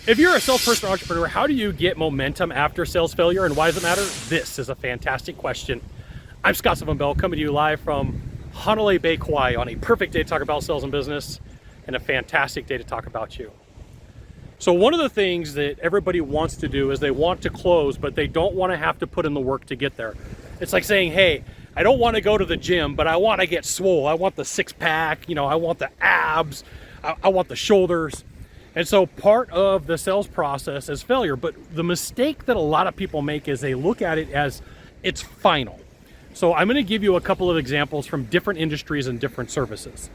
If you're a salesperson or entrepreneur, how do you get momentum after sales failure, and why does it matter? This is a fantastic question. I'm Scott Sylvan coming to you live from Honolulu Bay, Kauai, on a perfect day to talk about sales and business and a fantastic day to talk about you. So one of the things that everybody wants to do is they want to close, but they don't want to have to put in the work to get there. It's like saying, hey, I don't want to go to the gym, but I want to get swole. I want the six pack, I want the abs, I want the shoulders. And so part of the sales process is failure, but the mistake that a lot of people make is they look at it as it's final. So I'm going to give you a couple of examples from different industries and different services.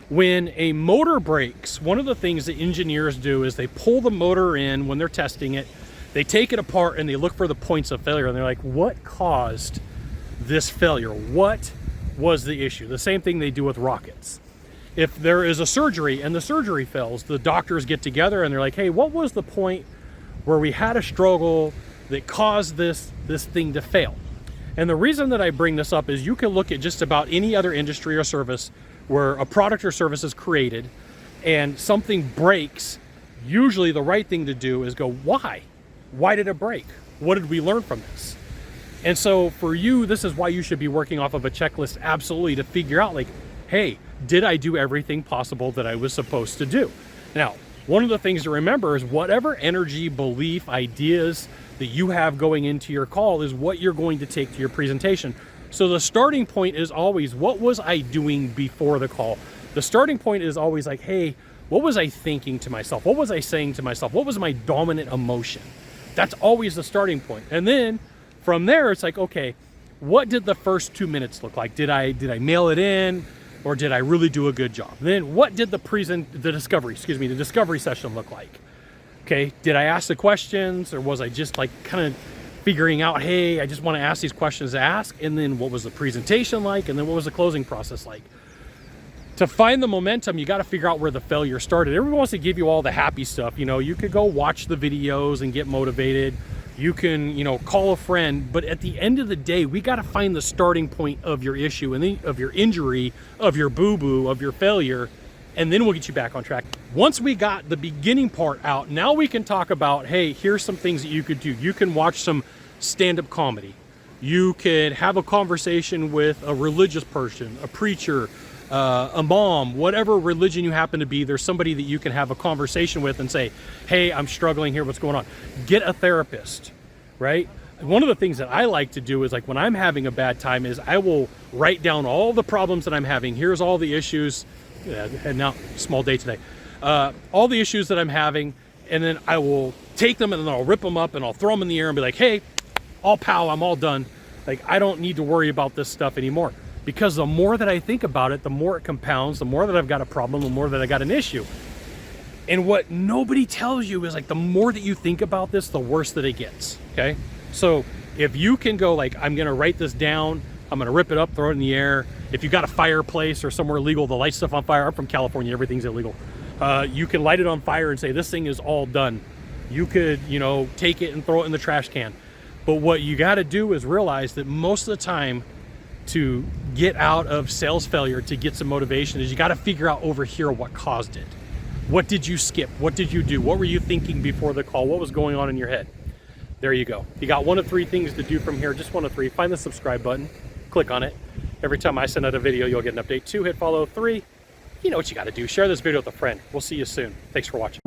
When a motor breaks, one of the things that engineers do is they pull the motor in when they're testing it, they take it apart and they look for the points of failure, and they're like, what caused this failure? What was the issue? The same thing they do with rockets. If there is a surgery and the surgery fails, the doctors get together and they're like, hey, what was the point where we had a struggle that caused this thing to fail? And the reason that I bring this up is you can look at just about any other industry or service where a product or service is created and something breaks. Usually the right thing to do is go, why? Why did it break? What did we learn from this? And so for you, this is why you should be working off of a checklist, absolutely, to figure out like, hey, did I do everything possible that I was supposed to do? Now, one of the things to remember is whatever energy, belief, ideas that you have going into your call is what you're going to take to your presentation. So the starting point is always, what was I doing before the call? The starting point is always like, hey, what was I thinking to myself? What was I saying to myself? What was my dominant emotion? That's always the starting point. And then from there, it's like, okay, what did the first 2 minutes look like? Did I mail it in? Or did I really do a good job? Then what did the discovery session look like? Okay, did I ask the questions, or was I just like kind of figuring out, hey, I just want to ask these questions to ask? And then what was the presentation like? And then what was the closing process like? To find the momentum, you got to figure out where the failure started. Everyone wants to give you all the happy stuff. You could go watch the videos and get motivated. You can, call a friend, but at the end of the day, we got to find the starting point of your issue and then of your injury, of your boo-boo, of your failure, and then we'll get you back on track. Once we got the beginning part out, now we can talk about, hey, here's some things that you could do. You can watch some stand-up comedy. You could have a conversation with a religious person, a preacher, a mom, whatever religion you happen to be. There's somebody that you can have a conversation with and say, hey, I'm struggling here, what's going on? Get a therapist, right? One of the things that I like to do is, like, when I'm having a bad time, is I will write down all the problems that I'm having. Here's all the issues, and now small day today, all the issues that I'm having, and then I will take them and then I'll rip them up and I'll throw them in the air and be like, hey, all pow, I'm all done. Like, I don't need to worry about this stuff anymore. Because the more that I think about it, the more it compounds, the more that I've got a problem, the more that I got an issue. And what nobody tells you is, like, the more that you think about this, the worse that it gets, okay? So if you can go like, I'm gonna write this down, I'm gonna rip it up, throw it in the air. If you've got a fireplace or somewhere illegal to light stuff on fire, I'm from California, everything's illegal. You can light it on fire and say, this thing is all done. You could, take it and throw it in the trash can. But what you gotta do is realize that most of the time, to get out of sales failure, to get some motivation, is you got to figure out over here what caused it. What did you skip? What did you do? What were you thinking before the call? What was going on in your head? There you go. You got one of three things to do from here, just one of three. Find the subscribe button, click on it. Every time I send out a video, you'll get an update. 2, hit follow. 3, you know what you got to do. Share this video with a friend. We'll see you soon. Thanks for watching.